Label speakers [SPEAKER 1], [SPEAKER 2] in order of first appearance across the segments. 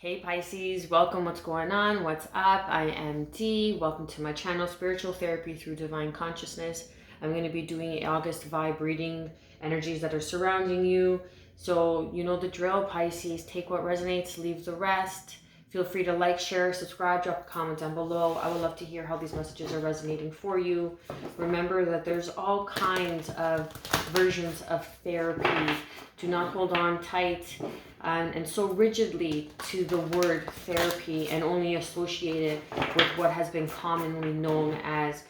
[SPEAKER 1] Hey Pisces, welcome. What's going on? What's up? I am Dee. Welcome to my channel, Spiritual Therapy Through Divine Consciousness. I'm going to be doing August vibe reading, energies that are surrounding you. So you know the drill, Pisces. Take what resonates, leave the rest. Feel free to like, share, subscribe, drop a comment down below. I would love to hear how these messages are resonating for you. Remember that there's all kinds of versions of therapy. Do not hold on tight and so rigidly to the word therapy and only associate it with what has been commonly known as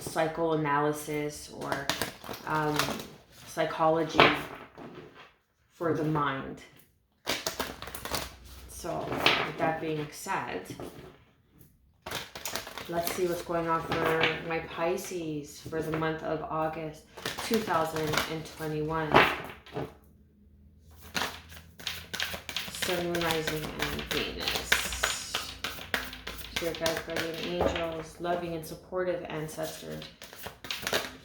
[SPEAKER 1] psychoanalysis or psychology for the mind. So with that being said, let's see what's going on for my Pisces for the month of August 2021. Sun, Moon, Rising, and Venus. Spirit guides, guardian angels, loving and supportive ancestors.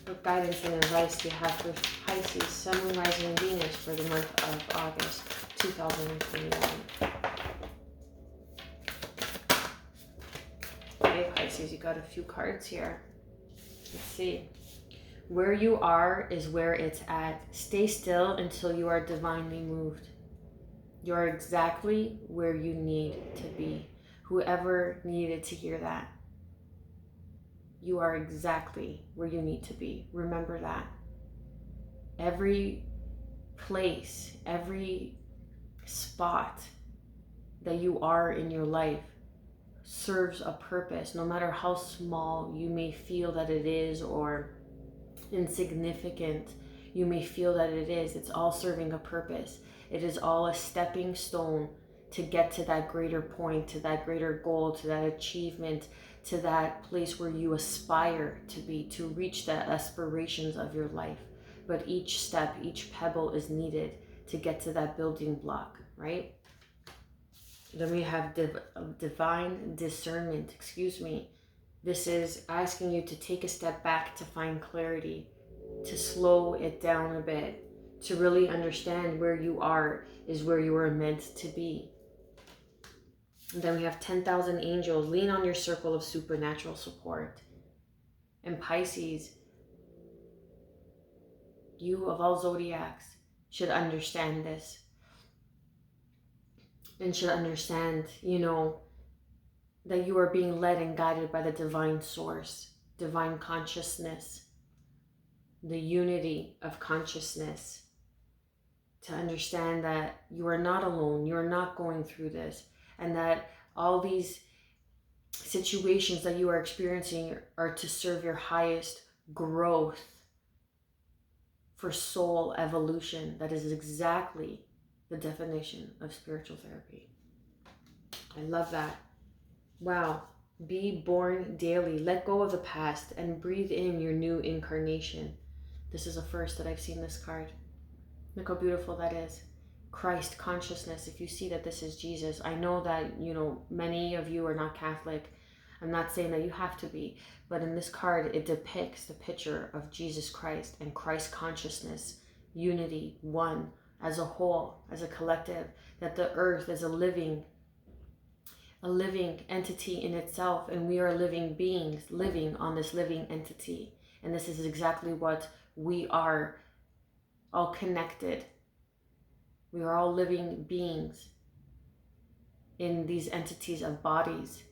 [SPEAKER 1] What guidance and advice do you have for Pisces, Sun, Moon, Rising, and Venus for the month of August 2021? Okay, Pisces, you got a few cards here. Let's see. Where you are is where it's at. Stay still until you are divinely moved. You're exactly where you need to be. Whoever needed to hear that. You are exactly where you need to be. Remember that. Every place, every spot that you are in your life serves a purpose, no matter how small you may feel that it is or insignificant you may feel that it is. It's all serving a purpose. It is all a stepping stone to get to that greater point, to that greater goal, to that achievement, to that place where you aspire to be, to reach the aspirations of your life. But each step, each pebble is needed to get to that building block, right? Then we have divine discernment, This is asking you to take a step back to find clarity, to slow it down a bit, to really understand where you are is where you are meant to be. And then we have 10,000 angels. Lean on your circle of supernatural support. And Pisces, you of all zodiacs should understand this. And should understand, that you are being led and guided by the divine source, divine consciousness, the unity of consciousness, to understand that you are not alone, you are not going through this, and that all these situations that you are experiencing are to serve your highest growth for soul evolution. That is exactly the definition of spiritual therapy. I love that. Wow. Be born daily. Let go of the past and breathe in your new incarnation. This is a first that I've seen this card. Look how beautiful that is. Christ consciousness. If you see that this is Jesus, I know that, many of you are not Catholic. I'm not saying that you have to be, but in this card, it depicts the picture of Jesus Christ and Christ consciousness, unity, one, as a whole, as a collective, that the earth is a living entity in itself, and we are living beings living on this living entity. And this is exactly what we are, all connected. We are all living beings in these entities of bodies,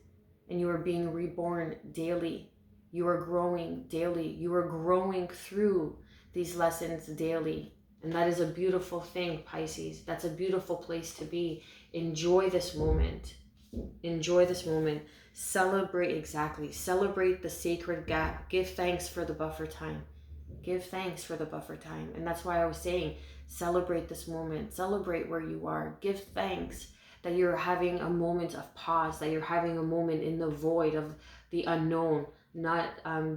[SPEAKER 1] and you are being reborn daily. You are growing daily. You are growing through these lessons daily. And that is a beautiful thing, Pisces. That's a beautiful place to be. Enjoy this moment. Enjoy this moment. Celebrate the sacred gap. Give thanks for the buffer time. Give thanks for the buffer time. And that's why I was saying, celebrate this moment. Celebrate where you are. Give thanks that you're having a moment of pause, that you're having a moment in the void of the unknown, not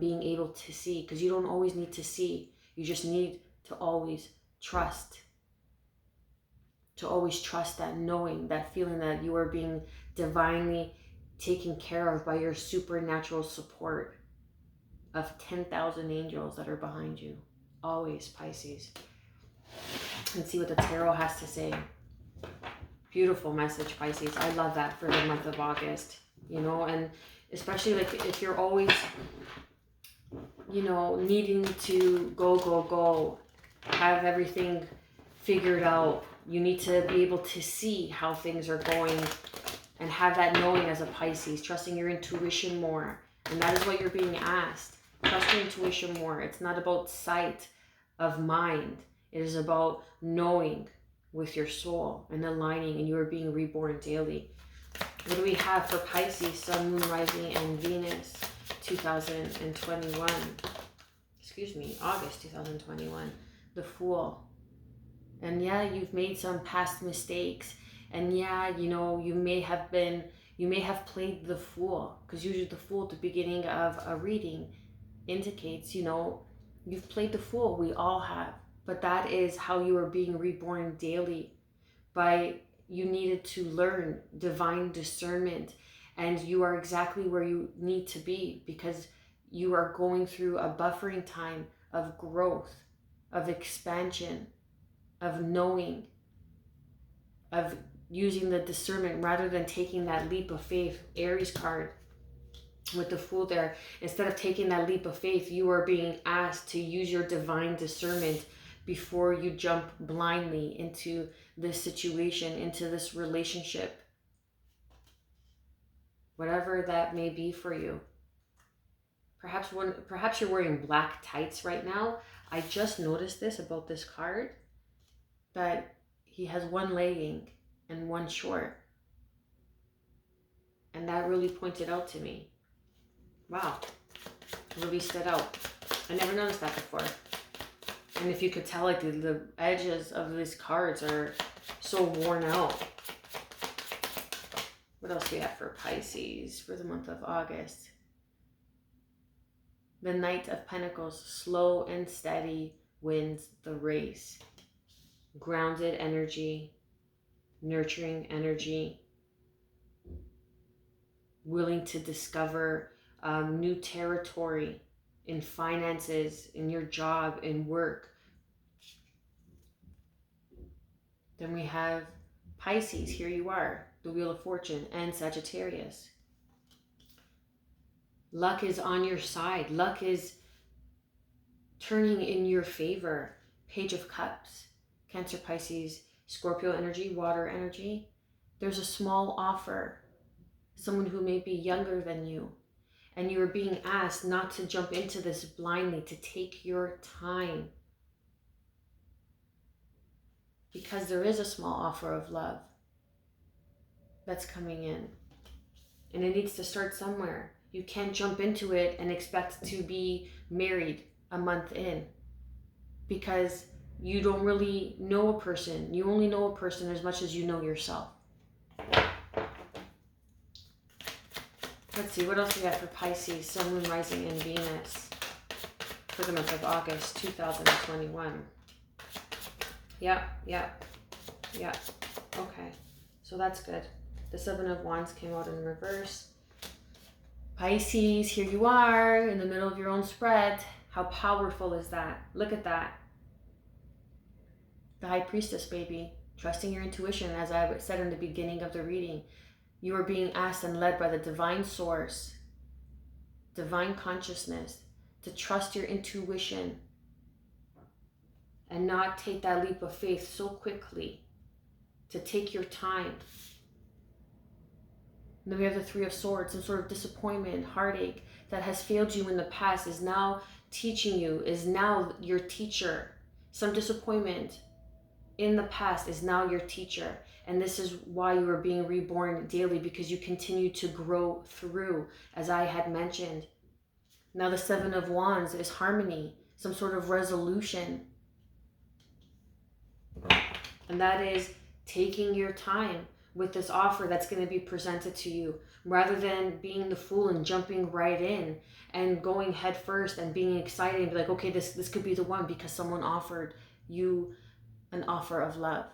[SPEAKER 1] being able to see, because you don't always need to see. You just need to always trust. To always trust that knowing, that feeling that you are being divinely taken care of by your supernatural support of 10,000 angels that are behind you. Always, Pisces. And see what the tarot has to say. Beautiful message, Pisces. I love that for the month of August, you know, and especially like if you're always, you know, needing to go, have everything figured out. You need to be able to see how things are going and have that knowing as a Pisces, trusting your intuition more. And that is what you're being asked. Trust your intuition more. It's not about sight of mind. It is about knowing with your soul and aligning, and you are being reborn daily. What do we have for Pisces, Sun, Moon, Rising, and Venus 2021? Excuse me, August 2021. The Fool. And yeah, you've made some past mistakes. And yeah, you know, you may have played the fool, because usually the fool at the beginning of a reading indicates, you know, you've played the fool. We all have. But that is how you are being reborn daily. You needed to learn divine discernment, and you are exactly where you need to be, because you are going through a buffering time of growth, of expansion, of knowing, of using the discernment rather than taking that leap of faith. Aries card with the Fool there. Instead of taking that leap of faith, you are being asked to use your divine discernment before you jump blindly into this situation, into this relationship, whatever that may be for you. Perhaps you're wearing black tights right now. I just noticed this about this card, that he has one legging and one short. And that really pointed out to me. Wow, really stood out. I never noticed that before. And if you could tell, like the edges of these cards are so worn out. What else do we have for Pisces for the month of August? The Knight of Pentacles, slow and steady wins the race. Grounded energy, nurturing energy, willing to discover new territory in finances, in your job, in work. Then we have Pisces, here you are, the Wheel of Fortune, and Sagittarius. Luck is on your side. Luck is turning in your favor. Page of Cups, Cancer, Pisces, Scorpio energy, water energy. There's a small offer. Someone who may be younger than you. And you are being asked not to jump into this blindly, to take your time. Because there is a small offer of love that's coming in. And it needs to start somewhere. You can't jump into it and expect to be married a month in, because you don't really know a person. You only know a person as much as you know yourself. Let's see, what else we got for Pisces, Sun, Moon, Rising, and Venus for the month of August 2021. Yeah. Okay, so that's good. The Seven of Wands came out in reverse. Pisces, here you are in the middle of your own spread. How powerful is that? Look at that. The High Priestess, baby. Trusting your intuition, as I said in the beginning of the reading. You are being asked and led by the divine source, divine consciousness, to trust your intuition and not take that leap of faith so quickly, to take your time. And then we have the Three of Swords, some sort of disappointment, heartache that has failed you in the past is now teaching you, is now your teacher. Some disappointment in the past is now your teacher. And this is why you are being reborn daily, because you continue to grow through, as I had mentioned. Now the Seven of Wands is harmony, some sort of resolution. And that is taking your time with this offer that's going to be presented to you, rather than being the fool and jumping right in and going head first and being excited and be like, okay, this could be the one because someone offered you an offer of love.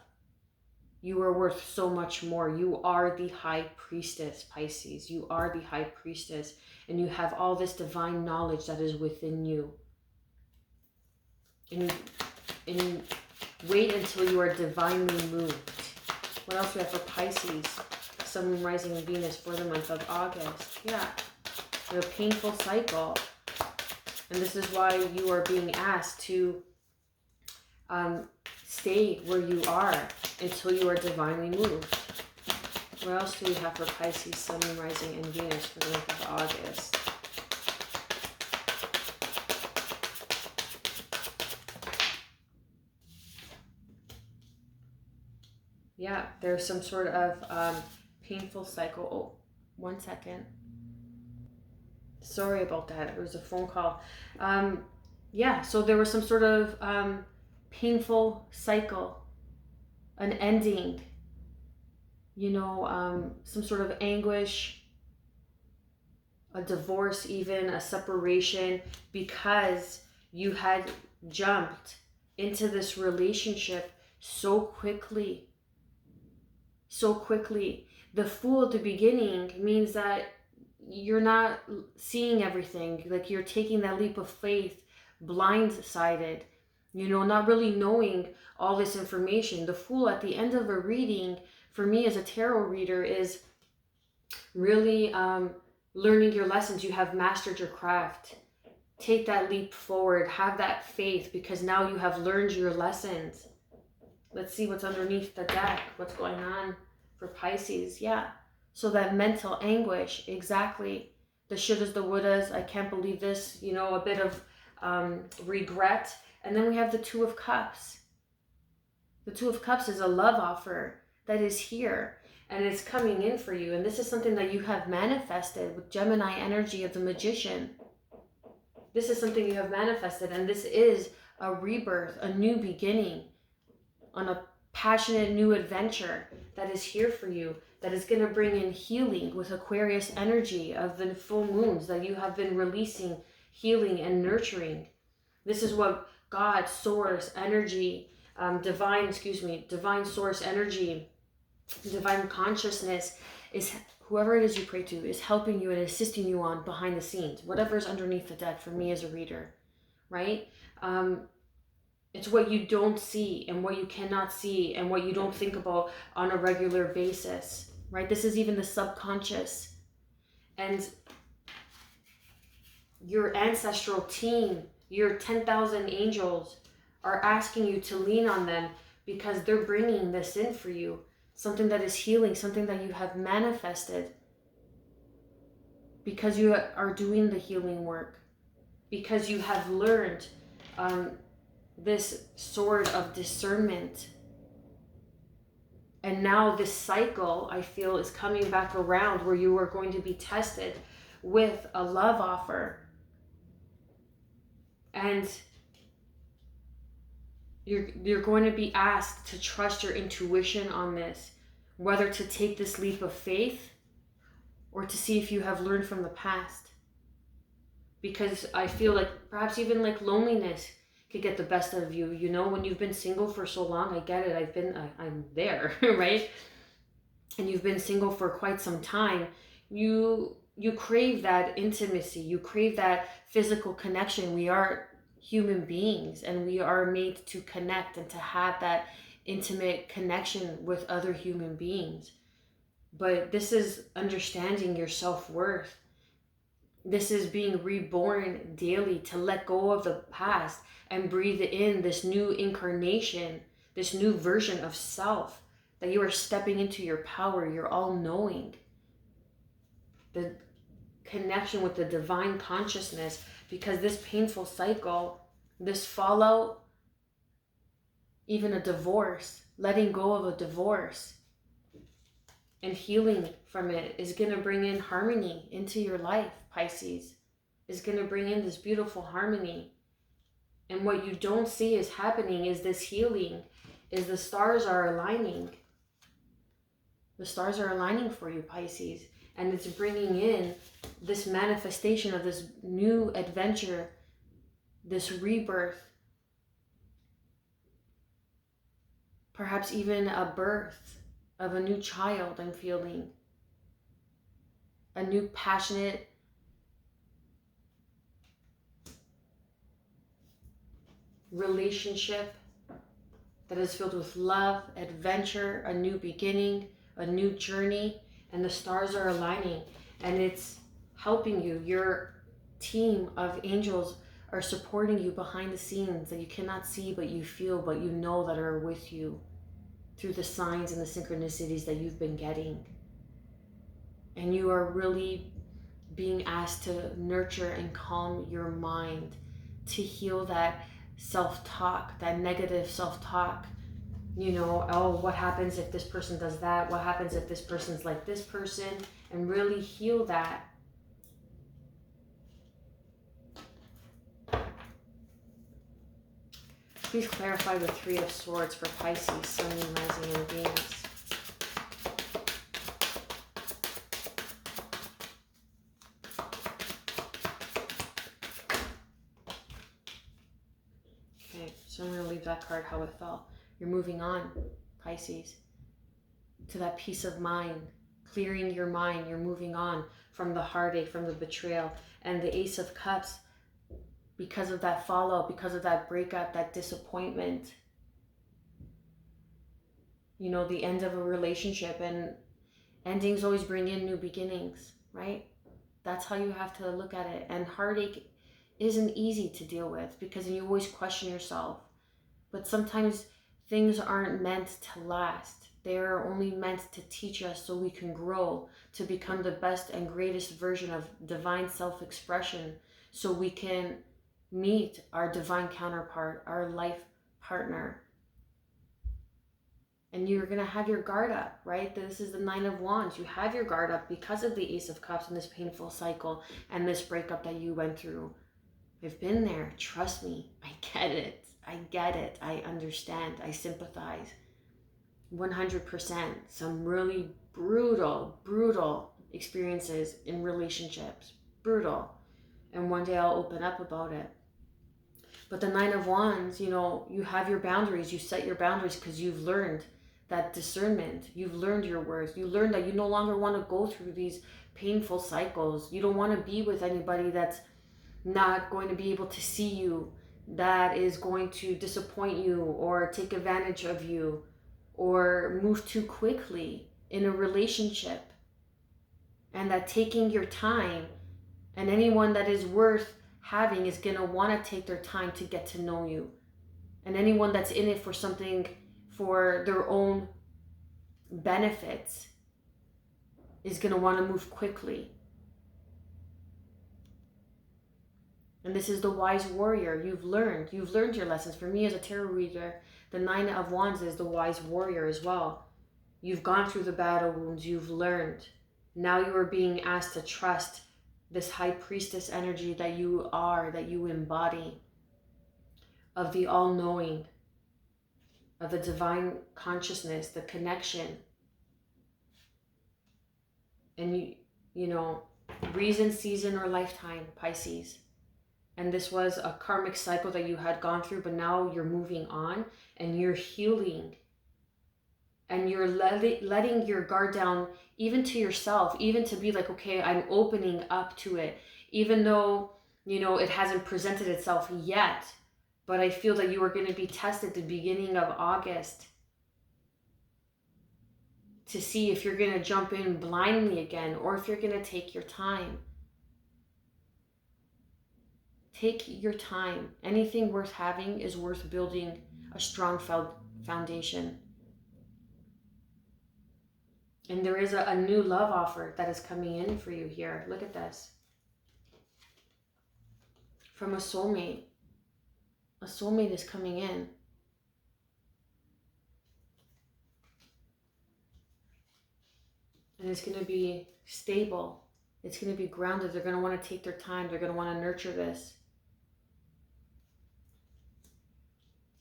[SPEAKER 1] You are worth so much more. You are the High Priestess, Pisces. You are the High Priestess, and you have all this divine knowledge that is within you. And wait until you are divinely moved. What else do we have for Pisces? Sun, Moon, Rising, and Venus for the month of August. Yeah. A painful cycle. And this is why you are being asked to stay where you are until you are divinely moved. What else do we have for Pisces, Sun, Moon, Rising, and Venus for the month of August? Yeah, there's some sort of painful cycle. Oh, 1 second. Sorry about that. It was a phone call. Yeah, so there was some sort of painful cycle, an ending, you know, some sort of anguish, a divorce, even a separation, because you had jumped into this relationship so quickly. So quickly. The Fool at the beginning means that you're not seeing everything. Like you're taking that leap of faith blindsided, you know, not really knowing all this information. The Fool at the end of a reading, for me as a tarot reader, is really learning your lessons. You have mastered your craft. Take that leap forward. Have that faith, because now you have learned your lessons. Let's see what's underneath the deck. What's going on for Pisces? Yeah. So that mental anguish, exactly. The shouldas, the wouldas, I can't believe this, you know, a bit of regret. And then we have the Two of Cups. The Two of Cups is a love offer that is here and it's coming in for you. And this is something that you have manifested with Gemini energy of the Magician. This is something you have manifested, and this is a rebirth, a new beginning on a passionate new adventure that is here for you, that is going to bring in healing with Aquarius energy of the full moons that you have been releasing, healing and nurturing. This is what God, source, energy, divine source energy, divine consciousness is, whoever it is you pray to, is helping you and assisting you on behind the scenes, whatever is underneath the deck for me as a reader, right? It's what you don't see and what you cannot see and what you don't think about on a regular basis, right? This is even the subconscious. And your ancestral team, your 10,000 angels are asking you to lean on them because they're bringing this in for you. Something that is healing, something that you have manifested because you are doing the healing work, because you have learned this sort of discernment. And now this cycle, I feel, is coming back around where you are going to be tested with a love offer. And you're going to be asked to trust your intuition on this, whether to take this leap of faith or to see if you have learned from the past. Because I feel like perhaps even like loneliness could get the best of you. You know, when you've been single for so long, I get it. I'm there, right? And you've been single for quite some time. You crave that intimacy. You crave that physical connection. We are human beings and we are made to connect and to have that intimate connection with other human beings. But this is understanding your self-worth. This is being reborn daily to let go of the past and breathe in this new incarnation, this new version of self, that you are stepping into your power, your all-knowing. The connection with the divine consciousness, because this painful cycle, this fallout, even a divorce, letting go of a divorce and healing from it is going to bring in harmony into your life, Pisces. Is going to bring in this beautiful harmony. And what you don't see is happening is this healing, is the stars are aligning. The stars are aligning for you, Pisces. And it's bringing in this manifestation of this new adventure, this rebirth. Perhaps even a birth of a new child, I'm feeling. A new passionate relationship that is filled with love, adventure, a new beginning, a new journey, and the stars are aligning and it's helping you. Your team of angels are supporting you behind the scenes that you cannot see, but you feel, but you know that are with you through the signs and the synchronicities that you've been getting. And you are really being asked to nurture and calm your mind, to heal that self-talk, that negative self-talk. You know, oh, what happens if this person does that? What happens if this person's like this person? And really heal that. Please clarify the Three of Swords for Pisces, Sun, Moon, Rising, and Venus. Okay, so I'm going to leave that card how it fell. You're moving on, Pisces, to that peace of mind, clearing your mind. You're moving on from the heartache, from the betrayal. And the Ace of Cups, because of that fallout, because of that breakup, that disappointment, you know, the end of a relationship, and endings always bring in new beginnings, right? That's how you have to look at it. And heartache isn't easy to deal with because you always question yourself. But sometimes things aren't meant to last. They are only meant to teach us so we can grow, to become the best and greatest version of divine self-expression, so we can meet our divine counterpart, our life partner. And you're going to have your guard up, right? This is the Nine of Wands. You have your guard up because of the Ace of Cups and this painful cycle and this breakup that you went through. I've been there. Trust me. I get it. I get it. I understand. I sympathize. 100%. Some really brutal experiences in relationships. Brutal. And one day I'll open up about it. But the Nine of Wands, you know, you have your boundaries. You set your boundaries because you've learned that discernment. You've learned your worth. You learned that you no longer want to go through these painful cycles. You don't want to be with anybody that's not going to be able to see you, that is going to disappoint you or take advantage of you or move too quickly in a relationship. And that taking your time, and anyone that is worth having is going to want to take their time to get to know you. And anyone that's in it for something, for their own benefits, is going to want to move quickly. And this is the wise warrior. You've learned your lessons. For me as a tarot reader, the Nine of Wands is the wise warrior as well. You've gone through the battle wounds, you've learned. Now you are being asked to trust this high priestess energy that you are, that you embody, of the all-knowing, of the divine consciousness, the connection. And you know, reason, season, or lifetime, Pisces. And this was a karmic cycle that you had gone through, but now you're moving on and you're healing. And you're letting your guard down, even to yourself, even to be like, okay, I'm opening up to it. Even though, you know, it hasn't presented itself yet, but I feel that you are going to be tested the beginning of August to see if you're going to jump in blindly again or if you're going to take your time. Take your time. Anything worth having is worth building a strong foundation. And there is a new love offer that is coming in for you here. Look at this. From a soulmate. A soulmate is coming in. And it's going to be stable. It's going to be grounded. They're going to want to take their time. They're going to want to nurture this.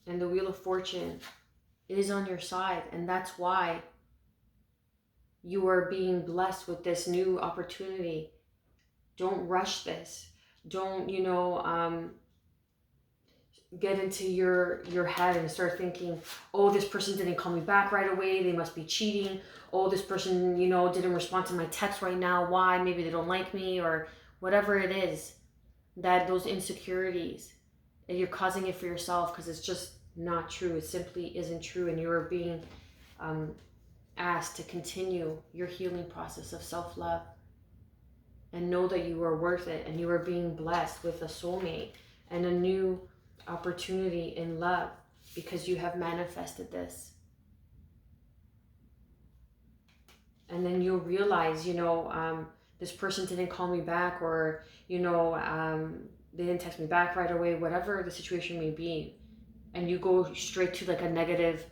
[SPEAKER 1] And the Wheel of Fortune is on your side. And that's why you are being blessed with this new opportunity. Don't rush this. Don't, you know, get into your head and start thinking, oh, this person didn't call me back right away. They must be cheating. Oh, this person, you know, didn't respond to my text right now. Why? Maybe they don't like me, or whatever it is, that those insecurities, and you're causing it for yourself because it's just not true. It simply isn't true. And you are being asked to continue your healing process of self-love and know that you are worth it, and you are being blessed with a soulmate and a new opportunity in love because you have manifested this. And then you'll realize, this person didn't call me back, or, they didn't text me back right away, whatever the situation may be. And you go straight to like a negative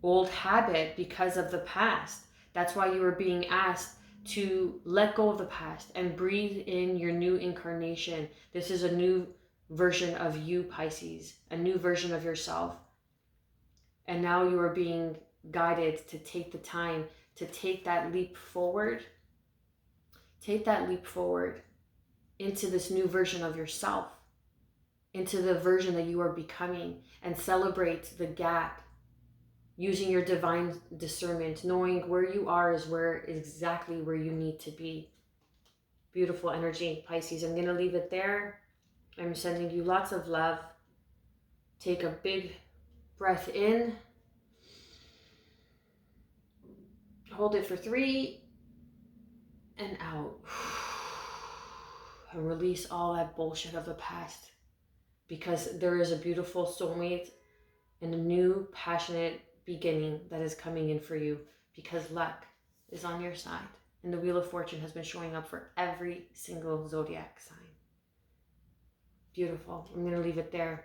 [SPEAKER 1] old habit because of the past. That's why you were being asked to let go of the past and breathe in your new incarnation. This is a new version of you, Pisces, a new version of yourself. And now you are being guided to take the time to take that leap forward. Take that leap forward into this new version of yourself, into the version that you are becoming, and celebrate the gap using your divine discernment, knowing where you are is exactly where you need to be. Beautiful energy, Pisces. I'm going to leave it there. I'm sending you lots of love. Take a big breath in. Hold it for 3 and out. And release all that bullshit of the past, because there is a beautiful soulmate and a new passionate beginning that is coming in for you, because luck is on your side and the Wheel of Fortune has been showing up for every single zodiac sign. Beautiful. I'm going to leave it there.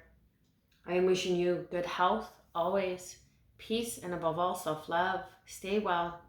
[SPEAKER 1] I am wishing you good health always, peace, and above all, self-love. Stay well.